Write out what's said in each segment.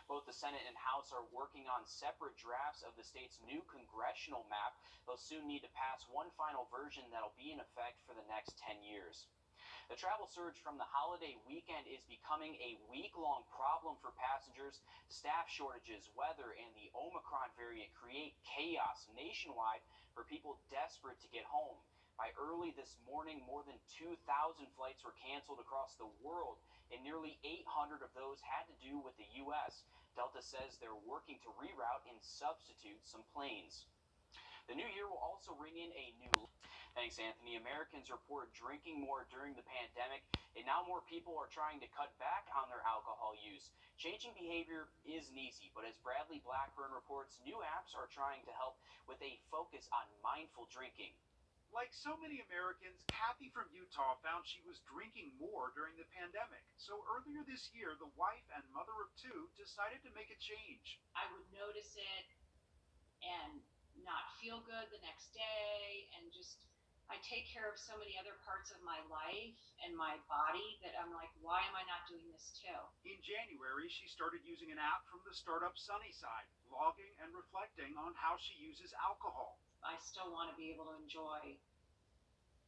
Both the Senate and House are working on separate drafts of the state's new congressional map. They'll soon need to pass one final version that'll be in effect for the next 10 years. The travel surge from the holiday weekend is becoming a week-long problem for passengers. Staff shortages, weather, and the Omicron variant create chaos nationwide for people desperate to get home. By early this morning, more than 2,000 flights were canceled across the world, and nearly 800 of those had to do with the U.S. Delta says they're working to reroute and substitute some planes. The new year will also ring in a new... Thanks, Anthony. Americans report drinking more during the pandemic, and now more people are trying to cut back on their alcohol use. Changing behavior isn't easy, but as Bradley Blackburn reports, new apps are trying to help with a focus on mindful drinking. Like so many Americans, Kathy from Utah found she was drinking more during the pandemic. So earlier this year, the wife and mother of two decided to make a change. I would notice it and not feel good the next day, and just, I take care of so many other parts of my life and my body that I'm like, why am I not doing this too? In January, she started using an app from the startup Sunnyside, logging and reflecting on how she uses alcohol. I still want to be able to enjoy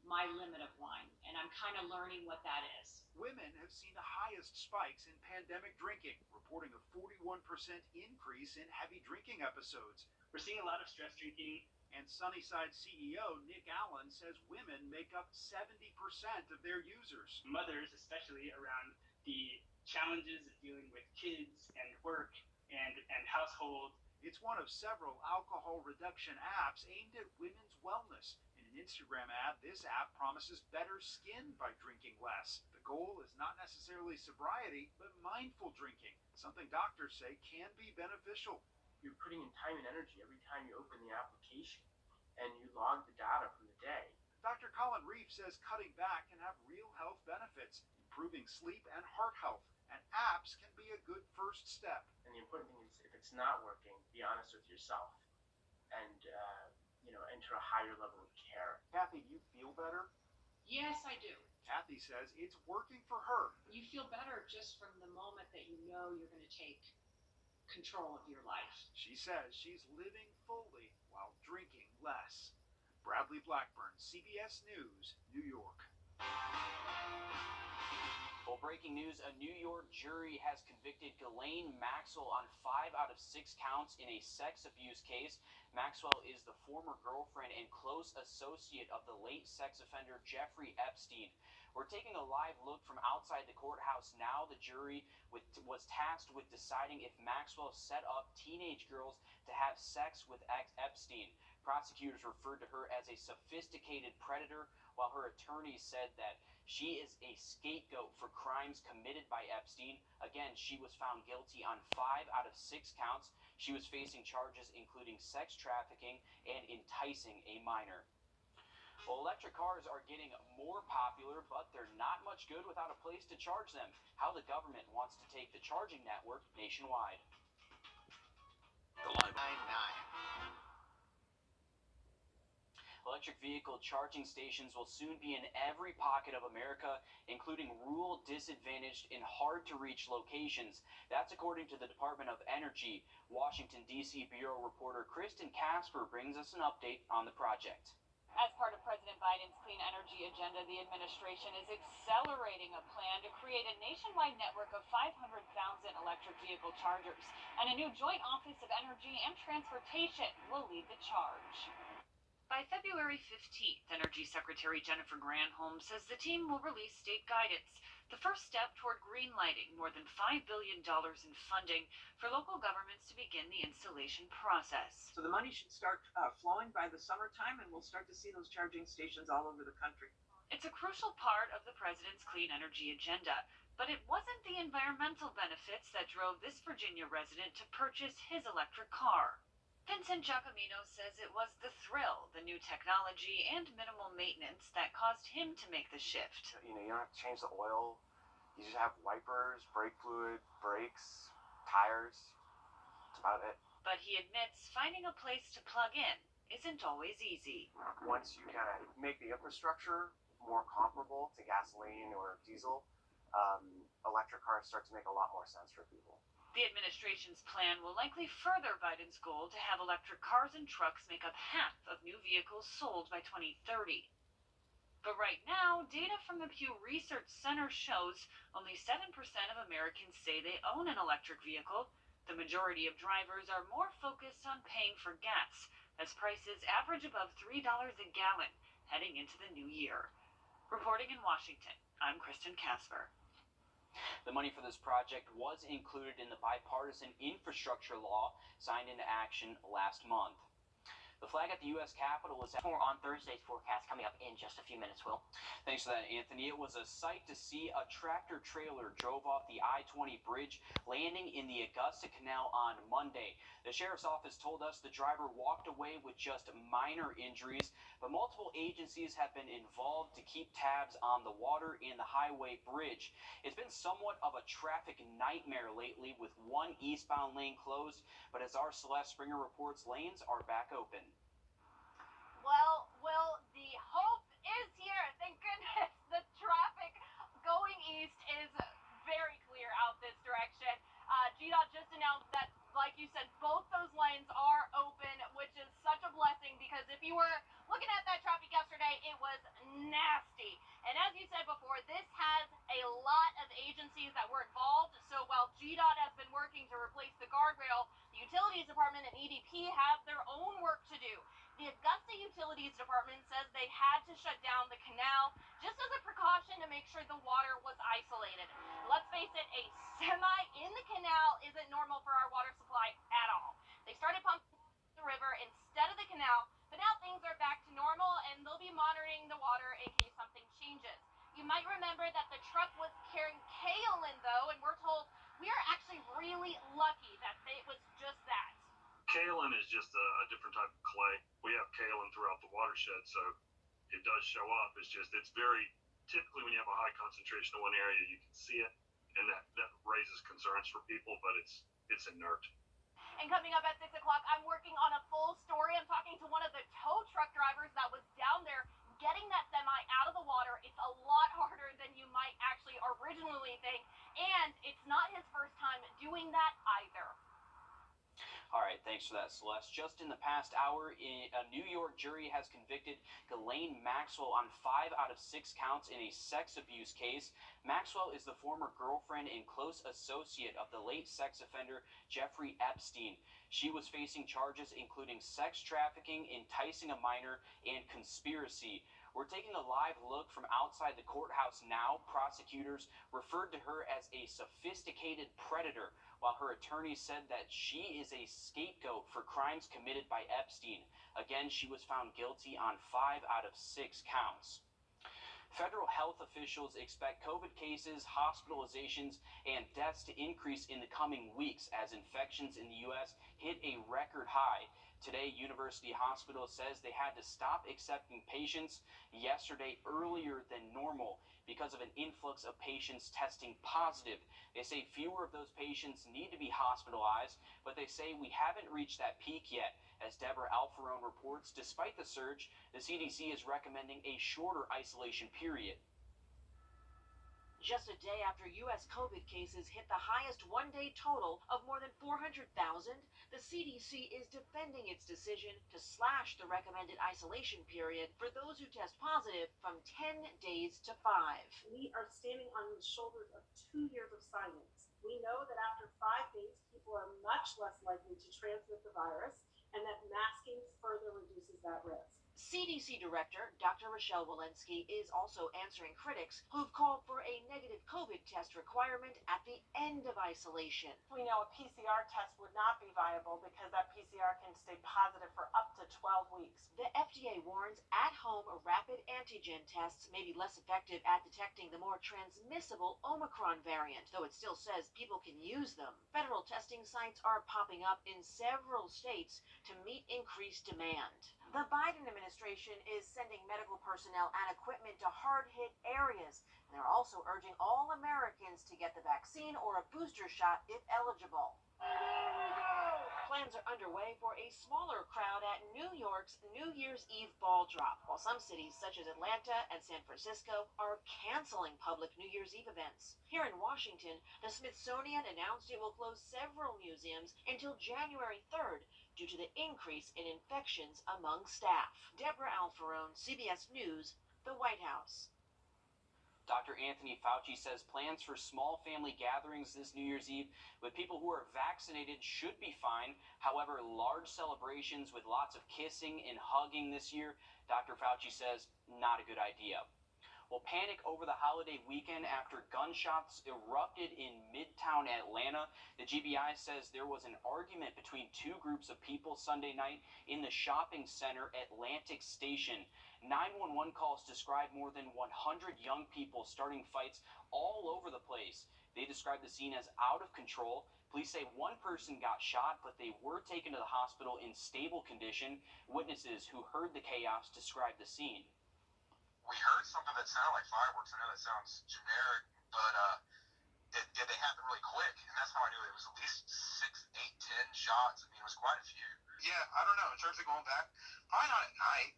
my limit of wine, and I'm kind of learning what that is. Women have seen the highest spikes in pandemic drinking, reporting a 41% increase in heavy drinking episodes. We're seeing a lot of stress drinking. And Sunnyside CEO Nick Allen says women make up 70% of their users. Mothers, especially around the challenges of dealing with kids and work and household. It's one of several alcohol reduction apps aimed at women's wellness. In an Instagram ad, this app promises better skin by drinking less. The goal is not necessarily sobriety, but mindful drinking, something doctors say can be beneficial. You're putting in time and energy every time you open the application, and you log the data from the day. Dr. Colin Reef says cutting back can have real health benefits, improving sleep and heart health, and apps can be a good first step. And the important thing is, if it's not working, be honest with yourself, and enter a higher level of care. Kathy, do you feel better? Yes, I do. Kathy says it's working for her. You feel better just from the moment that you know you're going to take control of your life. She says she's living fully while drinking less. Bradley Blackburn, CBS News, New York. Well, breaking news, a New York jury has convicted Ghislaine Maxwell on 5 out of 6 counts in a sex abuse case. Maxwell is the former girlfriend and close associate of the late sex offender Jeffrey Epstein. We're taking a live look from outside the courthouse now. The jury was tasked with deciding if Maxwell set up teenage girls to have sex with Epstein. Prosecutors referred to her as a sophisticated predator, while her attorney said that she is a scapegoat for crimes committed by Epstein. Again, she was found guilty on 5 out of 6 counts. She was facing charges including sex trafficking and enticing a minor. Well, electric cars are getting more popular, but they're not much good without a place to charge them. How the government wants to take the charging network nationwide. The Live 99. Electric vehicle charging stations will soon be in every pocket of America, including rural, disadvantaged, and hard-to-reach locations. That's according to the Department of Energy. Washington, D.C. Bureau reporter Kristen Casper brings us an update on the project. As part of President Biden's clean energy agenda, the administration is accelerating a plan to create a nationwide network of 500,000 electric vehicle chargers, and a new joint office of energy and transportation will lead the charge. By February 15th, Energy Secretary Jennifer Granholm says the team will release state guidance, the first step toward greenlighting more than $5 billion in funding for local governments to begin the installation process. So the money should start flowing by the summertime, and we'll start to see those charging stations all over the country. It's a crucial part of the president's clean energy agenda, but it wasn't the environmental benefits that drove this Virginia resident to purchase his electric car. Vincent Giacomino says it was the thrill, the new technology, and minimal maintenance that caused him to make the shift. You don't have to change the oil. You just have wipers, brake fluid, brakes, tires. That's about it. But he admits finding a place to plug in isn't always easy. Once you kind of make the infrastructure more comparable to gasoline or diesel, electric cars start to make a lot more sense for people. The administration's plan will likely further Biden's goal to have electric cars and trucks make up half of new vehicles sold by 2030. But right now, data from the Pew Research Center shows only 7% of Americans say they own an electric vehicle. The majority of drivers are more focused on paying for gas, as prices average above $3 a gallon heading into the new year. Reporting in Washington, I'm Kristen Casper. The money for this project was included in the bipartisan infrastructure law signed into action last month. The flag at the U.S. Capitol is on Thursday's forecast coming up in just a few minutes, Will. Thanks for that, Anthony. It was a sight to see. A tractor trailer drove off the I-20 bridge, landing in the Augusta Canal on Monday. The sheriff's office told us the driver walked away with just minor injuries, but multiple agencies have been involved to keep tabs on the water and the highway bridge. It's been somewhat of a traffic nightmare lately, with one eastbound lane closed, but as our Celeste Springer reports, lanes are back open. Well, Will, the hope is here. Thank goodness. The traffic going east is very clear out this direction. GDOT just announced that, like you said, both those lanes are open, which is such a blessing, because if you were looking at that traffic yesterday, it was nasty. And as you said before, this has a lot of agencies that were involved. So while GDOT has been working to replace the guardrail, the Utilities Department and EDP have their own work to do. The Augusta Utilities Department says they had to shut down the canal just as a precaution to make sure the water was isolated. Let's face it, a semi in the canal isn't normal for our water supply at all. They started pumping the river instead of the canal, but now things are back to normal and they'll be monitoring the water in case something changes. You might remember that the truck was carrying kaolin, though, and we're told we are actually really lucky that it was just that. Kaolin is just a different type of clay. We have kaolin throughout the watershed, so it does show up. It's very, typically when you have a high concentration in one area, you can see it, and that raises concerns for people, but it's inert. And coming up at 6 o'clock, I'm working on a full story. I'm talking to one of the tow truck drivers that was down there getting that semi out of the water. It's a lot harder than you might actually originally think, and it's not his first time doing that either. All right, thanks for that, Celeste. Just in the past hour, a New York jury has convicted Ghislaine Maxwell on 5 out of 6 counts in a sex abuse case. Maxwell is the former girlfriend and close associate of the late sex offender Jeffrey Epstein. She was facing charges including sex trafficking, enticing a minor, and conspiracy. We're taking a live look from outside the courthouse now. Prosecutors referred to her as a sophisticated predator, while her attorney said that she is a scapegoat for crimes committed by Epstein. Again, she was found guilty on 5 out of 6 counts. Federal health officials expect COVID cases, hospitalizations, and deaths to increase in the coming weeks as infections in the U.S. hit a record high. Today, University Hospital says they had to stop accepting patients yesterday earlier than normal because of an influx of patients testing positive. They say fewer of those patients need to be hospitalized, but they say we haven't reached that peak yet. As Deborah Alfarone reports, despite the surge, the CDC is recommending a shorter isolation period. Just a day after U.S. COVID cases hit the highest one-day total of more than 400,000, the CDC is defending its decision to slash the recommended isolation period for those who test positive from 10 days to 5. We are standing on the shoulders of 2 years of science. We know that after 5 days, people are much less likely to transmit the virus, and that masking further reduces that risk. CDC Director Dr. Rochelle Walensky is also answering critics who've called for a negative COVID test requirement at the end of isolation. We know a PCR test would not be viable because that PCR can stay positive for up to 12 weeks. The FDA warns at-home rapid antigen tests may be less effective at detecting the more transmissible Omicron variant, though it still says people can use them. Federal testing sites are popping up in several states to meet increased demand. The Biden administration is sending medical personnel and equipment to hard-hit areas, and they're also urging all Americans to get the vaccine or a booster shot if eligible. Plans are underway for a smaller crowd at New York's New Year's Eve ball drop, while some cities such as Atlanta and San Francisco are canceling public New Year's Eve events. Here in Washington, the Smithsonian announced it will close several museums until January 3rd due to the increase in infections among staff. Deborah Alfarone, CBS News, the White House. Dr. Anthony Fauci says plans for small family gatherings this New Year's Eve with people who are vaccinated should be fine. However, large celebrations with lots of kissing and hugging this year, Dr. Fauci says, not a good idea. Well, panic over the holiday weekend after gunshots erupted in Midtown Atlanta. The GBI says there was an argument between two groups of people Sunday night in the shopping center Atlantic Station. 911 calls describe more than 100 young people starting fights all over the place. They described the scene as out of control. Police say one person got shot, but they were taken to the hospital in stable condition. Witnesses who heard the chaos described the scene. We heard something that sounded like fireworks. I know that sounds generic, but they happened really quick, and that's how I knew it was at least 6, 8, 10 shots. I mean, it was quite a few. Yeah, I don't know. In terms of going back, probably not at night.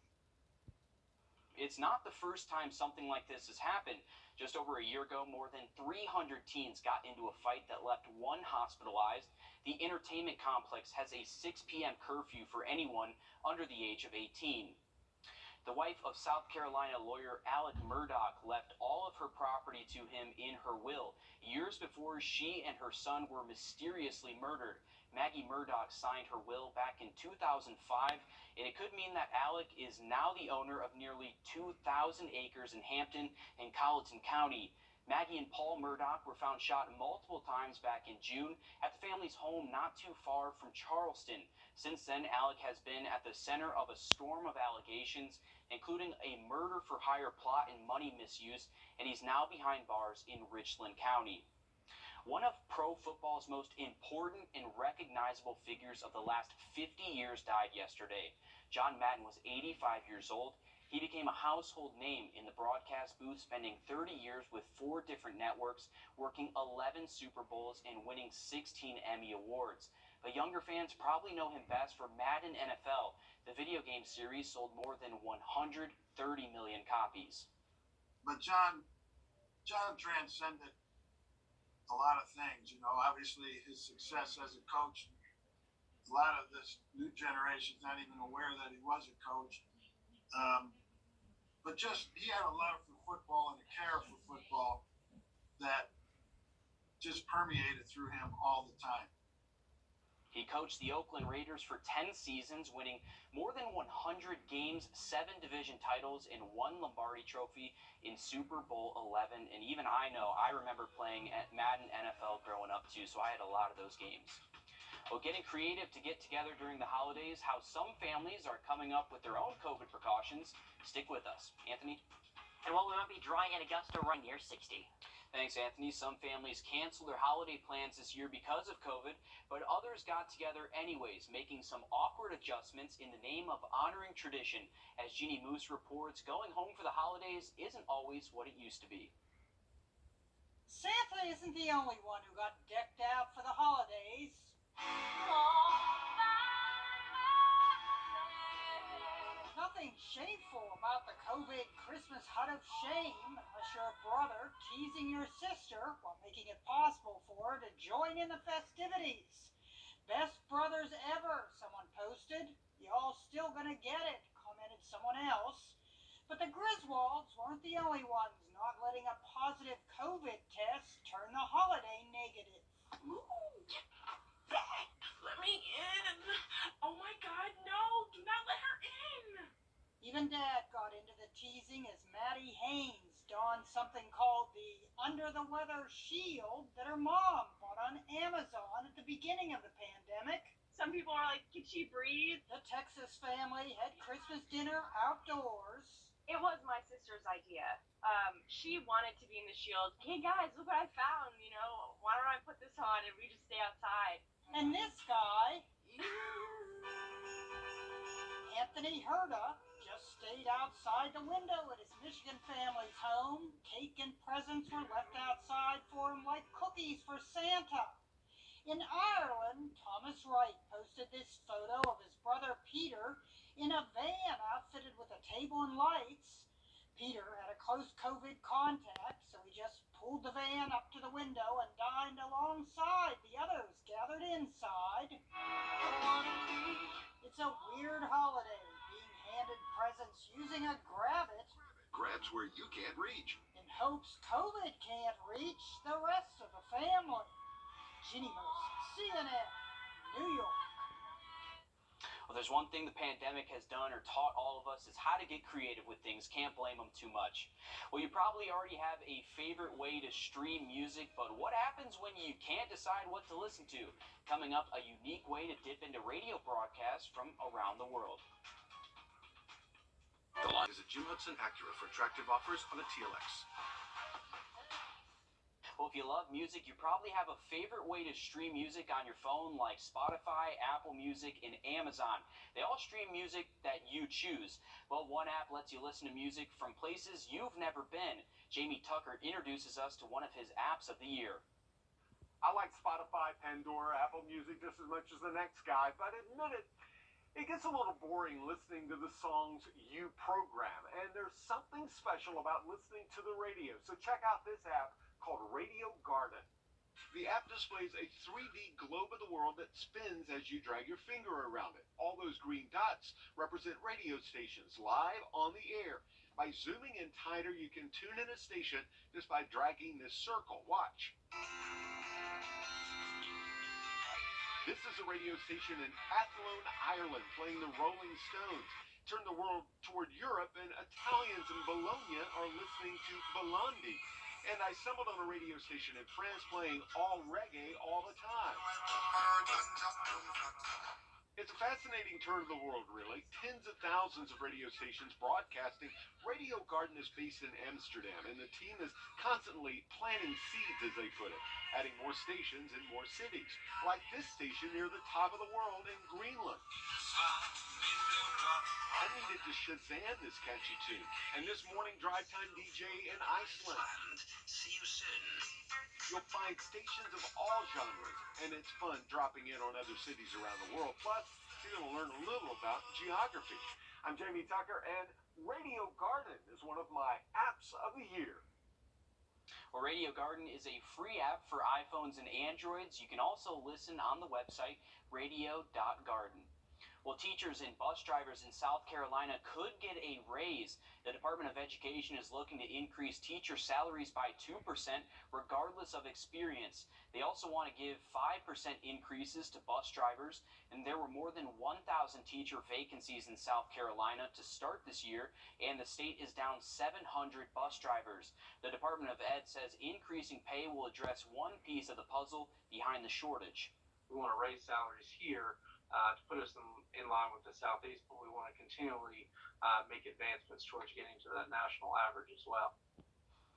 It's not the first time something like this has happened. Just over a year ago, more than 300 teens got into a fight that left one hospitalized. The entertainment complex has a 6 p.m. curfew for anyone under the age of 18. The wife of South Carolina lawyer Alec Murdaugh left all of her property to him in her will, years before she and her son were mysteriously murdered. Maggie Murdaugh signed her will back in 2005, and it could mean that Alec is now the owner of nearly 2,000 acres in Hampton and Colleton County. Maggie and Paul Murdaugh were found shot multiple times back in June at the family's home not too far from Charleston. Since then, Alec has been at the center of a storm of allegations, including a murder-for-hire plot and money misuse, and he's now behind bars in Richland County. One of pro football's most important and recognizable figures of the last 50 years died yesterday. John Madden was 85 years old. He became a household name in the broadcast booth, spending 30 years with 4 different networks, working 11 Super Bowls, and winning 16 Emmy Awards. But younger fans probably know him best for Madden NFL. The video game series sold more than 130 million copies. But John transcended a lot of things. You know, obviously his success as a coach, a lot of this new generation's not even aware that he was a coach. But just, he had a love for football and a care for football that just permeated through him all the time. He coached the Oakland Raiders for 10 seasons, winning more than 100 games, 7 division titles, and 1 Lombardi Trophy in Super Bowl 11. And even I remember playing at Madden NFL growing up too, so I had a lot of those games. Well, getting creative to get together during the holidays, how some families are coming up with their own COVID precautions. Stick with us. Anthony? And while we might be dry in Augusta, right near 60. Thanks, Anthony. Some families canceled their holiday plans this year because of COVID, but others got together anyways, making some awkward adjustments in the name of honoring tradition. As Jeannie Moose reports, going home for the holidays isn't always what it used to be. Santa isn't the only one who got decked out for the holidays. Nothing shameful about the COVID Christmas hut of shame, unless you're a brother teasing your sister while making it possible for her to join in the festivities. Best brothers ever, someone posted. Y'all still gonna get it, commented someone else. But the Griswolds weren't the only ones not letting a positive COVID test turn the holiday negative. Ooh, Beck, let me in. Oh my God, no, do not let her in. Even Dad got into the teasing as Maddie Haynes donned something called the under-the-weather shield that her mom bought on Amazon at the beginning of the pandemic. Some people are like, can she breathe? The Texas family had Christmas dinner outdoors. It was my sister's idea. She wanted to be in the shield. Hey guys, look what I found, you know, why don't I put this on and we just stay outside? And this guy, Anthony Herda, just stayed outside the window at his Michigan family's home. Cake and presents were left outside for him like cookies for Santa. In Ireland, Thomas Wright posted latest photo of his brother Peter in a van outfitted with a table and lights. Peter had a close COVID contact, so he just pulled the van up to the window and dined alongside the others gathered inside. It's a weird holiday, being handed presents using a grab-it. Grabs where you can't reach. In hopes COVID can't reach the rest of the family. Ginny Moose, CNN, New York. Well, there's one thing the pandemic has done or taught all of us is how to get creative with things. Can't blame them too much. Well, you probably already have a favorite way to stream music, but what happens when you can't decide what to listen to? Coming up, a unique way to dip into radio broadcasts from around the world. The line is a Jim Hudson Acura for attractive offers on a TLX. Well, if you love music, you probably have a favorite way to stream music on your phone like Spotify, Apple Music, and Amazon. They all stream music that you choose. Well, one app lets you listen to music from places you've never been. Jamie Tucker introduces us to one of his apps of the year. I like Spotify, Pandora, Apple Music just as much as the next guy, but admit it, it gets a little boring listening to the songs you program, and there's something special about listening to the radio. So check out this app called Radio Garden. The app displays a 3D globe of the world that spins as you drag your finger around it. All those green dots represent radio stations live on the air. By zooming in tighter, you can tune in a station just by dragging this circle. Watch. This is a radio station in Athlone, Ireland, playing the Rolling Stones. Turn the world toward Europe, and Italians in Bologna are listening to Bellondi. And I stumbled on a radio station in France playing all reggae all the time. It's a fascinating turn of the world, really. Tens of thousands of radio stations broadcasting. Radio Garden is based in Amsterdam, and the team is constantly planting seeds, as they put it, adding more stations in more cities, like this station near the top of the world in Greenland. I needed to Shazam this catchy tune, and this morning drive time DJ in Iceland. See you soon. You'll find stations of all genres, and it's fun dropping in on other cities around the world. Plus, you're going to learn a little about geography. I'm Jamie Tucker, and Radio Garden is one of my apps of the year. Well, Radio Garden is a free app for iPhones and Androids. You can also listen on the website radio.garden. Well, teachers and bus drivers in South Carolina could get a raise. The Department of Education is looking to increase teacher salaries by 2% regardless of experience. They also want to give 5% increases to bus drivers, and there were more than 1,000 teacher vacancies in South Carolina to start this year, and the state is down 700 bus drivers. The Department of Ed says increasing pay will address one piece of the puzzle behind the shortage. We want to raise salaries here to put us in line with the Southeast, but we want to continually make advancements towards getting to that national average as well.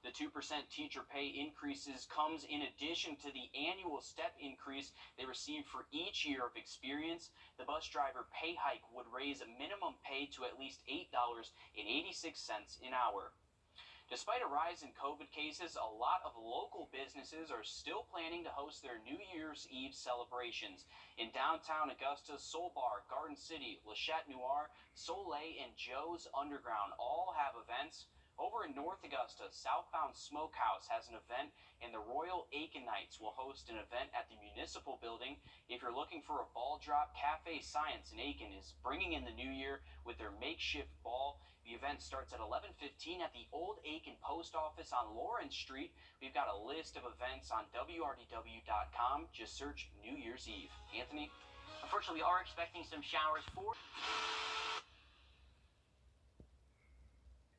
The 2% teacher pay increases comes in addition to the annual step increase they receive for each year of experience. The bus driver pay hike would raise a minimum pay to at least $8.86 an hour. Despite a rise in COVID cases, a lot of local businesses are still planning to host their New Year's Eve celebrations. In downtown Augusta, Soul Bar, Garden City, Le Chat Noir, Soleil, and Joe's Underground all have events. Over in North Augusta, Southbound Smokehouse has an event, and the Royal Aiken Knights will host an event at the Municipal Building. If you're looking for a ball drop, Cafe Science in Aiken is bringing in the new year with their makeshift ball. The event starts at 11:15 at the Old Aiken Post Office on Lawrence Street. We've got a list of events on WRDW.com. Just search New Year's Eve. Anthony? Unfortunately, we are expecting some showers for...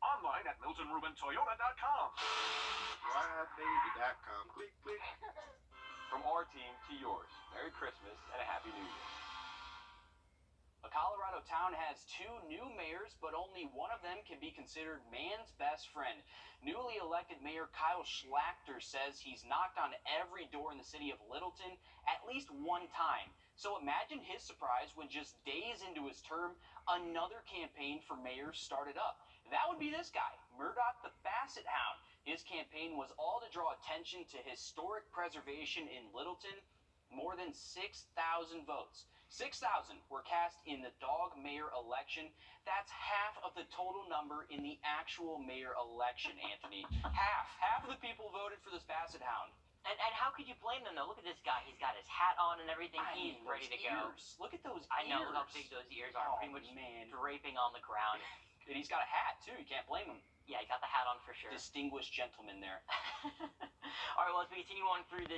Online at MiltonRubinToyota.com. RideBaby.com. Click, click. From our team to yours, Merry Christmas and a Happy New Year. A Colorado town has 2 new mayors, but only one of them can be considered man's best friend. Newly elected Mayor Kyle Schlachter says he's knocked on every door in the city of Littleton at least one time. So imagine his surprise when just days into his term, another campaign for mayor started up. That would be this guy, Murdoch the Basset Hound. His campaign was all to draw attention to historic preservation in Littleton. more than 6,000 votes. 6,000 were cast in the dog mayor election. That's half of the total number in the actual mayor election, Anthony. Half of the people voted for this basset hound. And how could you blame them, though? Look at this guy. He's got his hat on and everything. He's ready to go. Look at those ears. I know. Look how big those ears are. Pretty much draping on the ground. And he's got a hat, too. You can't blame him. Yeah, he got the hat on for sure. Distinguished gentleman there. All right, well, as we continue on through this